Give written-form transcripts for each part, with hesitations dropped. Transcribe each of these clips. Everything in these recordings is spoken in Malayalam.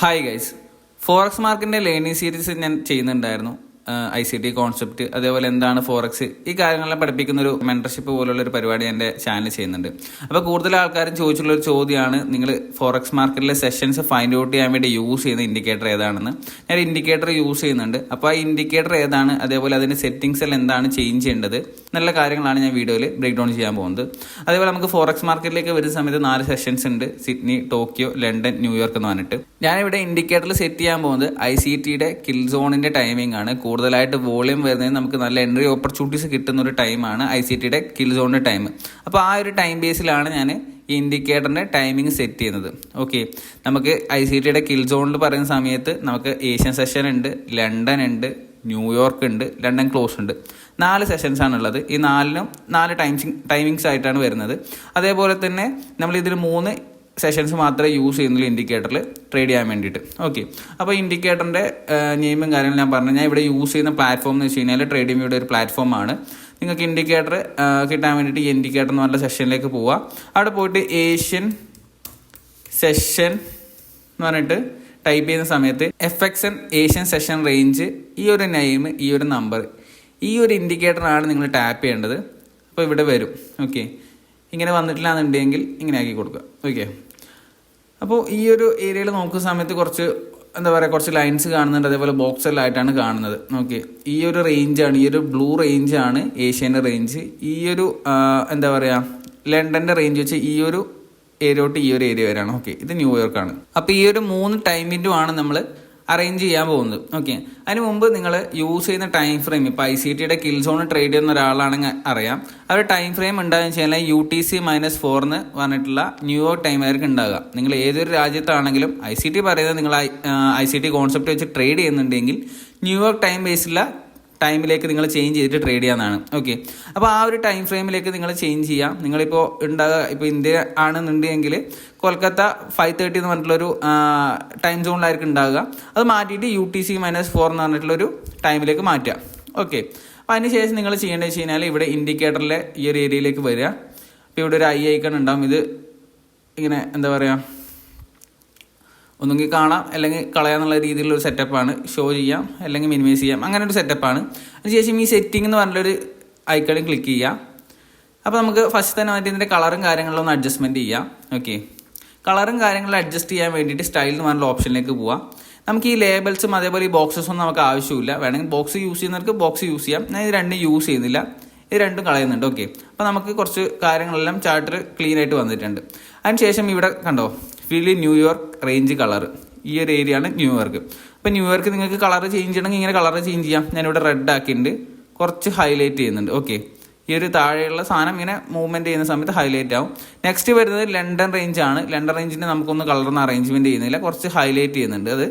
ഹായ് ഗൈസ്, ഫോറക്സ് മാർക്കിൻ്റെ ലേണിംഗ് സീരീസ് ഞാൻ ചെയ്യുന്നുണ്ടായിരുന്നു. ICT കോൺസെപ്റ്റ്, അതേപോലെ എന്താണ് ഫോറക്സ്, ഈ കാര്യങ്ങളെല്ലാം പഠിപ്പിക്കുന്ന ഒരു മെൻറ്റർഷിപ്പ് പോലുള്ള ഒരു പരിപാടി എൻ്റെ ചാനൽ ചെയ്യുന്നുണ്ട്. അപ്പോൾ കൂടുതൽ ആൾക്കാരും ചോദിച്ചുള്ളൊരു ചോദ്യമാണ്, നിങ്ങൾ ഫോറക്സ് മാർക്കറ്റിലെ സെഷൻസ് ഫൈൻഡ് ഔട്ട് ചെയ്യാൻ വേണ്ടി യൂസ് ചെയ്യുന്ന ഇൻഡിക്കേറ്റർ ഏതാണെന്ന്. ഞാൻ ഇൻഡിക്കേറ്റർ യൂസ് ചെയ്യുന്നുണ്ട്. അപ്പോൾ ആ ഇൻഡിക്കേറ്റർ ഏതാണ്, അതേപോലെ അതിൻ്റെ സെറ്റിംഗ്സ് എല്ലാം എന്താണ് ചേഞ്ച് ചെയ്യേണ്ടത്, നല്ല കാര്യങ്ങളാണ് ഞാൻ വീഡിയോയിൽ ബ്രേക്ക് ഡൗൺ ചെയ്യാൻ പോകുന്നത്. അതേപോലെ നമുക്ക് ഫോറക്സ് മാർക്കറ്റിലേക്ക് വരുന്ന സമയത്ത് 4 സെഷൻസ് ഉണ്ട്: സിഡ്നി, ടോക്കിയോ, ലണ്ടൻ, ന്യൂയോർക്ക് എന്ന് പറഞ്ഞിട്ട്. ഞാനിവിടെ ഇൻഡിക്കേറ്ററിൽ സെറ്റ് ചെയ്യാൻ പോകുന്നത് ICTയുടെ കിൽ സോണിൻ്റെ ടൈമിംഗ് ആണ്. കൂടുതലായിട്ട് വോളിയം വരുന്നതിന് നമുക്ക് നല്ല എൻട്രി ഓപ്പർച്യൂണിറ്റീസ് കിട്ടുന്ന ഒരു ടൈമാണ് ICTയുടെ കിൽ സോണിൻ്റെ ടൈം. അപ്പോൾ ആ ഒരു ടൈം ബേസിലാണ് ഞാൻ ഈ ഇൻഡിക്കേറ്ററിൻ്റെ ടൈമിംഗ് സെറ്റ് ചെയ്യുന്നത്. ഓക്കെ, നമുക്ക് ICTയുടെ കിൽ സോണിൽ പറയുന്ന സമയത്ത് നമുക്ക് ഏഷ്യൻ സെഷൻ ഉണ്ട്, ലണ്ടൻ ഉണ്ട്, ന്യൂയോർക്ക് ഉണ്ട്, ലണ്ടൻ ക്ലോസ് ഉണ്ട്. 4 സെഷൻസ് ആണുള്ളത്. ഈ 4നും 4 ടൈമിങ്സ് ആയിട്ടാണ് വരുന്നത്. അതേപോലെ തന്നെ നമ്മൾ ഇതിൽ 3 സെഷൻസ് മാത്രമേ യൂസ് ചെയ്യുന്നുള്ളൂ ഇൻഡിക്കേറ്ററിൽ ട്രേഡ് ചെയ്യാൻ വേണ്ടിയിട്ട്. ഓക്കെ, അപ്പോൾ ഇൻഡിക്കേറ്ററിൻ്റെ നെയിമും കാര്യങ്ങളും ഞാൻ പറഞ്ഞു. ഞാൻ ഇവിടെ യൂസ് ചെയ്യുന്ന പ്ലാറ്റ്ഫോം എന്ന് വെച്ച് കഴിഞ്ഞാൽ ട്രേഡിംഗ് വ്യൂയുടെ ഒരു പ്ലാറ്റ്ഫോമാണ്. നിങ്ങൾക്ക് ഇൻഡിക്കേറ്റർ കിട്ടാൻ വേണ്ടിയിട്ട് ഈ ഇൻഡിക്കേറ്റർ എന്ന് പറഞ്ഞ സെഷനിലേക്ക് പോവുക. അവിടെ പോയിട്ട് ഏഷ്യൻ സെഷൻ എന്ന് പറഞ്ഞിട്ട് ടൈപ്പ് ചെയ്യുന്ന സമയത്ത് FXN ഏഷ്യൻ സെഷൻ റേഞ്ച്, ഈ ഒരു നെയിം, ഈ ഒരു നമ്പർ, ഈ ഒരു ഇൻഡിക്കേറ്ററാണ് നിങ്ങൾ ടാപ്പ് ചെയ്യേണ്ടത്. അപ്പോൾ ഇവിടെ വരും. ഓക്കെ, ഇങ്ങനെ വന്നിട്ടില്ല എന്നുണ്ടെങ്കിൽ ഇങ്ങനെ ആക്കി കൊടുക്കുക. ഓക്കെ, അപ്പോൾ ഈ ഒരു ഏരിയയിൽ നോക്കുന്ന സമയത്ത് കുറച്ച് ലൈൻസ് കാണുന്നുണ്ട്, അതേപോലെ ബോക്സെല്ലായിട്ടാണ് കാണുന്നത്. ഓക്കെ, ഈ ഒരു റേഞ്ചാണ്, ഈ ഒരു ബ്ലൂ റേഞ്ചാണ് ഏഷ്യൻ്റെ റേഞ്ച്. ഈ ഒരു ലണ്ടൻ്റെ റേഞ്ച് വെച്ച് ഈ ഒരു ഏരിയ തൊട്ട് ഈ ഒരു ഏരിയ വരെയാണ്. ഓക്കെ, ഇത് ന്യൂയോർക്കാണ്. അപ്പോൾ ഈ ഒരു 3 ടൈം വിൻഡോ ആണ് നമ്മൾ അറേഞ്ച് ചെയ്യാൻ പോകുന്നത്. ഓക്കെ, അതിന് മുമ്പ് നിങ്ങൾ യൂസ് ചെയ്യുന്ന ടൈം ഫ്രെയിം, ഇപ്പോൾ ICTയുടെ കിൽ സോൺ ട്രേഡ് ചെയ്യുന്ന ഒരാളാണെങ്കിൽ അറിയാം, ആ ഒരു ടൈം ഫ്രെയിം ഉണ്ടാകുന്ന വെച്ച് കഴിഞ്ഞാൽ UTC-4 എന്ന് പറഞ്ഞിട്ടുള്ള ന്യൂയോർക്ക് ടൈം ആയിരിക്കും ഉണ്ടാകുക. നിങ്ങൾ ഏതൊരു രാജ്യത്താണെങ്കിലും ICT പറയുന്നത് നിങ്ങൾ ICT കോൺസെപ്റ്റ് വെച്ച് ട്രേഡ് ചെയ്യുന്നുണ്ടെങ്കിൽ ന്യൂയോർക്ക് ടൈം ബേസിലുള്ള ടൈമിലേക്ക് നിങ്ങൾ ചേഞ്ച് ചെയ്തിട്ട് ട്രേഡ് ചെയ്യാനാണ്. ഓക്കെ, അപ്പോൾ ആ ഒരു ടൈം ഫ്രെയിമിലേക്ക് നിങ്ങൾ ചേഞ്ച് ചെയ്യാം. നിങ്ങളിപ്പോൾ ഇപ്പോൾ ഇന്ത്യ ആണെന്നുണ്ടെങ്കിൽ കൊൽക്കത്ത 5:30 എന്ന് പറഞ്ഞിട്ടുള്ളൊരു ടൈം സോണിലായിരിക്കും ഉണ്ടാകുക. അത് മാറ്റിയിട്ട് UTC-4 എന്ന് പറഞ്ഞിട്ടുള്ളൊരു ടൈമിലേക്ക് മാറ്റുക. ഓക്കെ, അപ്പോൾ അതിന് ശേഷം നിങ്ങൾ ചെയ്യേണ്ടത് വെച്ച് കഴിഞ്ഞാൽ ഇവിടെ ഇൻഡിക്കേറ്ററിലെ ഈ ഒരു ഏരിയയിലേക്ക് വരിക. അപ്പോൾ ഇവിടെ ഒരു ഐക്കൺ ഉണ്ടാകും. ഇത് ഇങ്ങനെ ഒന്നുകിൽ കാണാം അല്ലെങ്കിൽ കളയാന്നുള്ള രീതിയിലുള്ളൊരു സെറ്റപ്പാണ്. ഷോ ചെയ്യാം അല്ലെങ്കിൽ മിനിമൈസ് ചെയ്യാം, അങ്ങനെ ഒരു സെറ്റപ്പാണ്. അതിനുശേഷം ഈ സെറ്റിംഗ് എന്ന് പറഞ്ഞൊരു ഐക്കണിൽ ക്ലിക്ക് ചെയ്യാം. അപ്പോൾ നമുക്ക് ഫസ്റ്റ് തന്നെ വന്നിട്ട് ഇതിൻ്റെ കളറും കാര്യങ്ങളൊന്ന് അഡ്ജസ്റ്റ്മെൻറ്റ് ചെയ്യാം. ഓക്കെ, കളറും കാര്യങ്ങളും അഡ്ജസ്റ്റ് ചെയ്യാൻ വേണ്ടിയിട്ട് സ്റ്റൈൽ എന്ന് പറഞ്ഞ ഓപ്ഷനിലേക്ക് പോവാം. നമുക്ക് ഈ ലേബൽസും അതേപോലെ ഈ ബോക്സസും നമുക്ക് ആവശ്യമില്ല. വേണമെങ്കിൽ ബോക്സ് യൂസ് ചെയ്യുന്നവർക്ക് ബോക്സ് യൂസ് ചെയ്യാം. ഞാൻ ഇത് രണ്ടും യൂസ് ചെയ്യുന്നില്ല, ഇത് രണ്ടും കളയുന്നുണ്ട്. ഓക്കെ, അപ്പോൾ നമുക്ക് കുറച്ച് കാര്യങ്ങളെല്ലാം ചാർട്ടിൽ ക്ലീൻ ആയിട്ട് വന്നിട്ടുണ്ട്. അതിനുശേഷം ഇവിടെ കണ്ടോ, ഫിൽ ന്യൂയോർക്ക് റേഞ്ച് കളർ, ഈ ഒരു ഏരിയ ആണ് ന്യൂയോർക്ക്. അപ്പോൾ ന്യൂയോർക്ക് നിങ്ങൾക്ക് കളർ ചേഞ്ച് ചെയ്യണമെങ്കിൽ ഇങ്ങനെ കളർ ചേഞ്ച് ചെയ്യാം. ഞാനിവിടെ റെഡ് ആക്കിയിട്ടുണ്ട്, കുറച്ച് ഹൈലൈറ്റ് ചെയ്യുന്നുണ്ട്. ഓക്കെ, ഈ ഒരു താഴെയുള്ള സാധനം ഇങ്ങനെ മൂവ്മെൻറ്റ് ചെയ്യുന്ന സമയത്ത് ഹൈലൈറ്റ് ആവും. നെക്സ്റ്റ് വരുന്നത് ലണ്ടൻ റേഞ്ച് ആണ്. ലണ്ടൻ റേഞ്ചിന് നമുക്കൊന്ന് കളറൊന്നും അറേഞ്ച്മെൻറ്റ് ചെയ്യുന്നില്ല, കുറച്ച് ഹൈലൈറ്റ് ചെയ്യുന്നുണ്ട് അത്.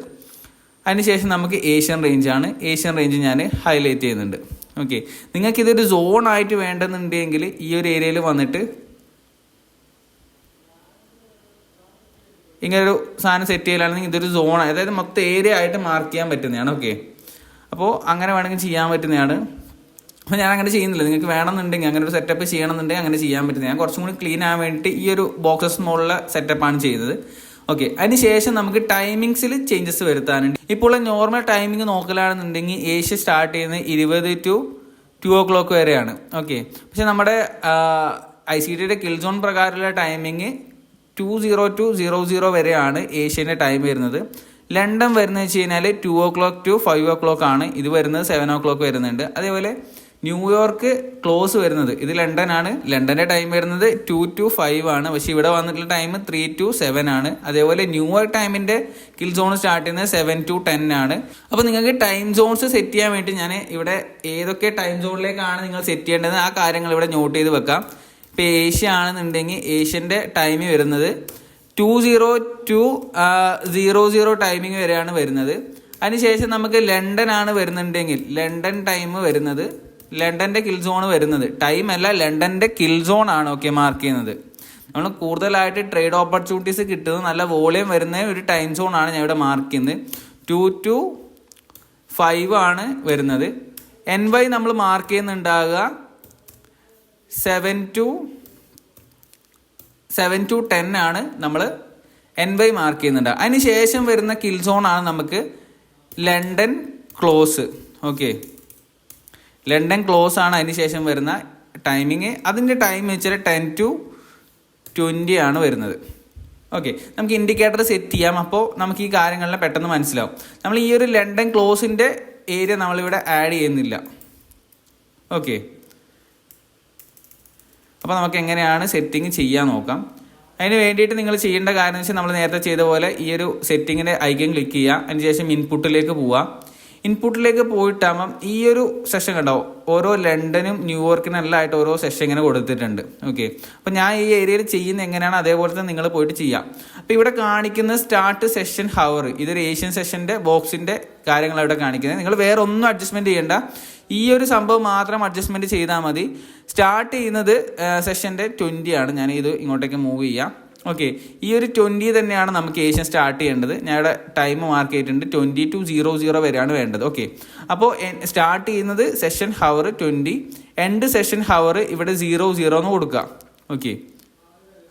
അതിനുശേഷം നമുക്ക് ഏഷ്യൻ റേഞ്ച് ആണ്. ഏഷ്യൻ റേഞ്ച് ഞാൻ ഹൈലൈറ്റ് ചെയ്യുന്നുണ്ട്. ഓക്കെ, നിങ്ങൾക്കിതൊരു സോണായിട്ട് വേണ്ടെന്നുണ്ടെങ്കിൽ ഈ ഒരു ഏരിയയിൽ വന്നിട്ട് ഇങ്ങനൊരു സാധനം സെറ്റ് ചെയ്യലാണെങ്കിൽ ഇതൊരു സോൺ, അതായത് മൊത്തം ഏരിയ ആയിട്ട് മാർക്ക് ചെയ്യാൻ പറ്റുന്നതാണ്. ഓക്കെ, അപ്പോൾ അങ്ങനെ വേണമെങ്കിൽ ചെയ്യാൻ പറ്റുന്നതാണ്. അപ്പോൾ ഞാൻ അങ്ങനെ ചെയ്യുന്നില്ല. നിങ്ങൾക്ക് വേണമെന്നുണ്ടെങ്കിൽ അങ്ങനെ ഒരു സെറ്റപ്പ് ചെയ്യണമെന്നുണ്ടെങ്കിൽ അങ്ങനെ ചെയ്യാൻ പറ്റുന്നത്. ഞാൻ കുറച്ചും കൂടി ക്ലീൻ ആകാൻ വേണ്ടിയിട്ട് ഈ ഒരു ബോക്സസ് മോളിലുള്ള സെറ്റപ്പാണ് ചെയ്തത്. ഓക്കെ, അതിന് ശേഷം നമുക്ക് ടൈമിങ്സിൽ ചേഞ്ചസ് വരുത്താനുണ്ട്. ഇപ്പോൾ നോർമൽ ടൈമിംഗ് നോക്കലാണെന്നുണ്ടെങ്കിൽ ഏഷ്യ സ്റ്റാർട്ട് ചെയ്യുന്നത് 20 to 2 o'clock വരെയാണ്. ഓക്കെ, പക്ഷെ നമ്മുടെ ICTയുടെ കിൽ സോൺ പ്രകാരമുള്ള ടൈമിങ് 20 to 00 വരെയാണ് ഏഷ്യൻ്റെ ടൈം വരുന്നത്. ലണ്ടൻ വരുന്നത് വെച്ച് കഴിഞ്ഞാൽ 2 o'clock to 5 o'clock ആണ്. ഇത് വരുന്നത് 7 o'clock വരുന്നുണ്ട്. അതേപോലെ ന്യൂയോർക്ക് ക്ലോസ് വരുന്നത്, ഇത് ലണ്ടൻ ആണ്. ലണ്ടൻ്റെ ടൈം വരുന്നത് 2 to 5 ആണ്. പക്ഷേ ഇവിടെ വന്നിട്ടുള്ള ടൈം 3 to 7 ആണ്. അതേപോലെ ന്യൂയോർക്ക് ടൈമിൻ്റെ കിൽ സോൺ സ്റ്റാർട്ട് ചെയ്യുന്നത് 7 to 10 ആണ്. അപ്പോൾ നിങ്ങൾക്ക് ടൈം സോൺസ് സെറ്റ് ചെയ്യാൻ വേണ്ടി ഞാൻ ഇവിടെ ഏതൊക്കെ ടൈം സോണിലേക്കാണ് നിങ്ങൾ സെറ്റ് ചെയ്യേണ്ടത് ആ കാര്യങ്ങൾ ഇവിടെ നോട്ട് ചെയ്ത് വെക്കാം. ഇപ്പോൾ ഏഷ്യ ആണെന്നുണ്ടെങ്കിൽ ഏഷ്യൻ്റെ ടൈം വരുന്നത് 20 to 00 ടൈമിങ് വരെയാണ് വരുന്നത്. അതിനുശേഷം നമുക്ക് ലണ്ടൻ ആണ് വരുന്നുണ്ടെങ്കിൽ ലണ്ടൻ ടൈം വരുന്നത്, ലണ്ടൻ്റെ കിൽ സോൺ വരുന്നത്, ടൈം അല്ല ലണ്ടൻ്റെ കിൽ സോൺ ആണ്. ഓക്കെ, മാർക്ക് ചെയ്യുന്നത്. നമ്മൾ കൂടുതലായിട്ട് ട്രേഡ് ഓപ്പർച്യൂണിറ്റീസ് കിട്ടുന്നത് നല്ല വോളിയം വരുന്ന ഒരു ടൈം സോൺ ആണ് ഞാൻ ഇവിടെ മാർക്ക് ചെയ്യുന്നത്. 2 to 5 ആണ് വരുന്നത്. NY നമ്മൾ മാർക്ക് ചെയ്യുന്നുണ്ടാകുക 7 to 10 ആണ് നമ്മൾ NY മാർക്ക് ചെയ്യുന്നുണ്ട്. അതിന് ശേഷം വരുന്ന കിൽ സോൺ ആണ് നമുക്ക് London close. Okay, London close ആണ് അതിന് ശേഷം വരുന്ന ടൈമിങ്. അതിൻ്റെ ടൈം വെച്ചാൽ 10 to 20 ആണ് വരുന്നത്. ഓക്കെ, നമുക്ക് ഇൻഡിക്കേറ്റർ സെറ്റ് ചെയ്യാം. അപ്പോൾ നമുക്ക് ഈ കാര്യങ്ങളെല്ലാം പെട്ടെന്ന് മനസ്സിലാവും. നമ്മൾ ഈ ഒരു ലണ്ടൻ ക്ലോസിൻ്റെ ഏരിയ നമ്മളിവിടെ ആഡ് ചെയ്യുന്നില്ല. ഓക്കെ, അപ്പോൾ നമുക്ക് എങ്ങനെയാണ് സെറ്റിങ് ചെയ്യാൻ നോക്കാം. അതിന് വേണ്ടിയിട്ട് നിങ്ങൾ ചെയ്യേണ്ട കാര്യം വെച്ചാൽ നമ്മൾ നേരത്തെ ചെയ്ത പോലെ ഈ ഒരു സെറ്റിങ്ങിൻ്റെ ഐക്കൺ ക്ലിക്ക് ചെയ്യുക. അതിനുശേഷം ഇൻപുട്ടിലേക്ക് പോവുക. ഇൻപുട്ടിലേക്ക് പോയിട്ടാകുമ്പം ഈ ഒരു സെഷൻ കണ്ടാവും, ഓരോ ലണ്ടനും ന്യൂയോർക്കിനെല്ലാം ആയിട്ട് ഓരോ സെഷൻ ഇങ്ങനെ കൊടുത്തിട്ടുണ്ട്. ഓക്കെ, അപ്പം ഞാൻ ഈ ഏരിയയിൽ ചെയ്യുന്ന എങ്ങനെയാണ് അതേപോലെ തന്നെ നിങ്ങൾ പോയിട്ട് ചെയ്യാം. അപ്പം ഇവിടെ കാണിക്കുന്ന സ്റ്റാർട്ട് സെഷൻ ഹവർ, ഇതൊരു ഏഷ്യൻ സെഷൻ്റെ ബോക്സിൻ്റെ കാര്യങ്ങളാണ് ഇവിടെ കാണിക്കുന്നത്. നിങ്ങൾ വേറെ ഒന്നും അഡ്ജസ്റ്റ്മെൻറ്റ് ചെയ്യേണ്ട, ഈ ഒരു സംഭവം മാത്രം അഡ്ജസ്റ്റ്മെൻറ്റ് ചെയ്താൽ മതി. സ്റ്റാർട്ട് ചെയ്യുന്നത് സെഷൻ്റെ 20 ആണ്. ഞാൻ ഇത് ഇങ്ങോട്ടേക്ക് മൂവ് ചെയ്യാം. ഓക്കെ, ഈ ഒരു 20 തന്നെയാണ് നമുക്ക് ഏഷ്യൻ സ്റ്റാർട്ട് ചെയ്യേണ്ടത്. ഞാൻ ഇവിടെ ടൈം മാർക്ക് ചെയ്തിട്ടുണ്ട്, 20 to 00 വരെയാണ് വേണ്ടത്. ഓക്കെ, അപ്പോൾ സ്റ്റാർട്ട് ചെയ്യുന്നത് session hour 20, end session hour ഇവിടെ 00 എന്ന് കൊടുക്കുക. ഓക്കെ,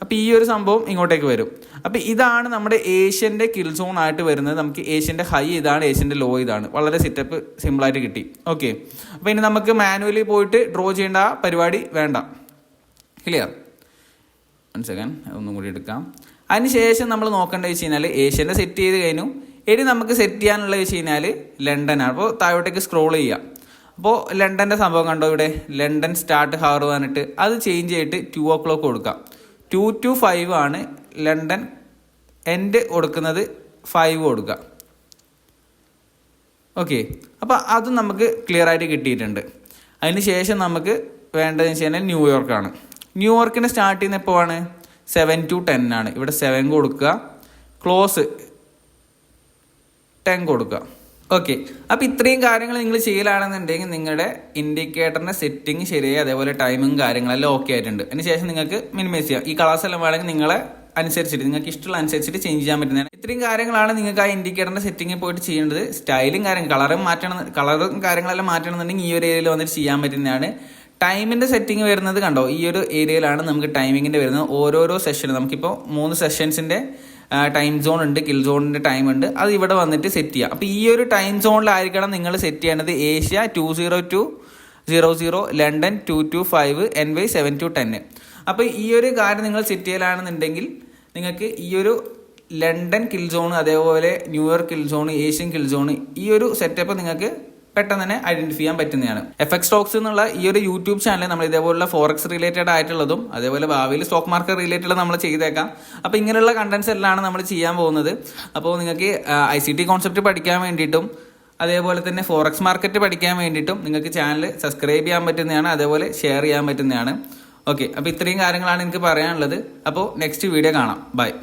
അപ്പോൾ ഈ ഒരു സംഭവം ഇങ്ങോട്ടേക്ക് വരും. അപ്പോൾ ഇതാണ് നമ്മുടെ ഏഷ്യൻ്റെ കിൽ സോൺ ആയിട്ട് വരുന്നത്. നമുക്ക് ഏഷ്യൻ്റെ ഹൈ ഇതാണ്, ഏഷ്യൻ്റെ ലോ ഇതാണ്. വളരെ സെറ്റപ്പ് സിമ്പിളായിട്ട് കിട്ടി. ഓക്കെ, അപ്പോൾ ഇനി നമുക്ക് മാനുവലി പോയിട്ട് ഡ്രോ ചെയ്യേണ്ട പരിപാടി വേണ്ട. ക്ലിയർ? 1 സെക്കൻഡ്, ഒന്നും കൂടി എടുക്കാം. അതിനുശേഷം നമ്മൾ നോക്കേണ്ടത് വെച്ച് കഴിഞ്ഞാൽ ഏഷ്യൻ്റെ സെറ്റ് ചെയ്ത് കഴിഞ്ഞു. ഇനി നമുക്ക് സെറ്റ് ചെയ്യാനുള്ളത് വെച്ച് കഴിഞ്ഞാൽ ലണ്ടനാണ്. അപ്പോൾ താഴോട്ടേക്ക് സ്ക്രോൾ ചെയ്യുക. അപ്പോൾ ലണ്ടൻ്റെ സംഭവം കണ്ടോ, ഇവിടെ ലണ്ടൻ സ്റ്റാർട്ട് ഹവർ വന്നിട്ട് അത് ചേഞ്ച് ചെയ്തിട്ട് 2 o'clock കൊടുക്കാം. 2 to 5 ആണ്. ലണ്ടൻ എൻഡ് കൊടുക്കുന്നത് 5 കൊടുക്കുക. ഓക്കെ, അപ്പോൾ അതും നമുക്ക് ക്ലിയർ ആയിട്ട് കിട്ടിയിട്ടുണ്ട്. അതിന് ശേഷം നമുക്ക് വേണ്ടതെന്ന് വെച്ച് കഴിഞ്ഞാൽ ന്യൂയോർക്കാണ്. ന്യൂയോർക്കിന് സ്റ്റാർട്ട് ചെയ്യുന്ന എപ്പോഴാണ്? 7 to 10 ആണ്. ഇവിടെ 7 കൊടുക്കുക, ക്ലോസ് 10 കൊടുക്കുക. ഓക്കെ, അപ്പോൾ ഇത്രയും കാര്യങ്ങൾ നിങ്ങൾ ചെയ്യലാണെന്നുണ്ടെങ്കിൽ നിങ്ങളുടെ ഇൻഡിക്കേറ്ററിൻ്റെ സെറ്റിംഗ് ശരിയായി, അതേപോലെ ടൈമും കാര്യങ്ങളെല്ലാം ഓക്കെ ആയിട്ടുണ്ട്. അതിന് ശേഷം നിങ്ങൾക്ക് മിനിമൈസ് ചെയ്യാം. ഈ കളേഴ്സ് എല്ലാം വേണമെങ്കിൽ നിങ്ങളെ അനുസരിച്ചിട്ട് നിങ്ങൾക്ക് ഇഷ്ടമുള്ള അനുസരിച്ചിട്ട് ചേഞ്ച് ചെയ്യാൻ പറ്റുന്നതാണ്. ഇത്രയും കാര്യങ്ങളാണ് നിങ്ങൾക്ക് ആ ഇൻഡിക്കേറ്ററിൻ്റെ സെറ്റിങ്ങിൽ പോയിട്ട് ചെയ്യേണ്ടത്. സ്റ്റൈലും കളറും കാര്യങ്ങളെല്ലാം മാറ്റണമെന്നുണ്ടെങ്കിൽ ഈ ഒരു ഏരിയയിൽ വന്നിട്ട് ചെയ്യാൻ പറ്റുന്നതാണ്. ടൈമിൻ്റെ സെറ്റിംഗ് വരുന്നത് കണ്ടോ, ഈ ഒരു ഏരിയയിലാണ് നമുക്ക് ടൈമിങ്ങിൻ്റെ വരുന്നത്. ഓരോരോ സെഷൻ നമുക്കിപ്പോൾ 3 സെഷൻസിൻ്റെ ടൈം സോൺ ഉണ്ട്, കിൽ സോണിൻ്റെ ടൈം ഉണ്ട്. അത് ഇവിടെ വന്നിട്ട് സെറ്റ് ചെയ്യാം. അപ്പോൾ ഈ ഒരു ടൈം സോണിലായിരിക്കണം നിങ്ങൾ സെറ്റ് ചെയ്യേണ്ടത്. Asia 20 to 00, London 2 to 5, NY 7 to 10. അപ്പോൾ ഈ ഒരു കാര്യം നിങ്ങൾ സെറ്റ് ചെയ്യലാണെന്നുണ്ടെങ്കിൽ നിങ്ങൾക്ക് ഈ ഒരു ലണ്ടൻ കിൽ സോൺ, അതേപോലെ New York kill zone, Asian kill zone, ഈ ഒരു സെറ്റപ്പ് നിങ്ങൾക്ക് പെട്ടെന്ന് തന്നെ ഐഡന്റിഫൈ ചെയ്യാൻ പറ്റുന്നതാണ്. FX സ്റ്റോക്സ് എന്നുള്ള ഈ ഒരു യൂട്യൂബ് ചാനൽ നമ്മൾ ഇതേപോലുള്ള ഫോറക്സ് റിലേറ്റഡ് ആയിട്ടുള്ളതും അതേപോലെ ഭാവിയിൽ സ്റ്റോക്ക് മാർക്കറ്റ് റിലേറ്റഡ് നമ്മൾ ചെയ്തേക്കാം. അപ്പോൾ ഇങ്ങനെയുള്ള കണ്ടന്റ്സ് എല്ലാം നമ്മൾ ചെയ്യാൻ പോകുന്നത്. അപ്പോൾ നിങ്ങൾക്ക് ICT കോൺസെപ്റ്റ് പഠിക്കാൻ വേണ്ടിയിട്ടും അതേപോലെ തന്നെ ഫോറക്സ് മാർക്കറ്റ് പഠിക്കാൻ വേണ്ടിയിട്ടും നിങ്ങൾക്ക് ചാനൽ സബ്സ്ക്രൈബ് ചെയ്യാൻ പറ്റുന്നതാണ്, അതേപോലെ ഷെയർ ചെയ്യാൻ പറ്റുന്നതാണ്. ഓക്കെ, അപ്പോൾ ഇത്രയും കാര്യങ്ങളാണ് എനിക്ക് പറയാനുള്ളത്. അപ്പോൾ നെക്സ്റ്റ് വീഡിയോ കാണാം. ബൈ.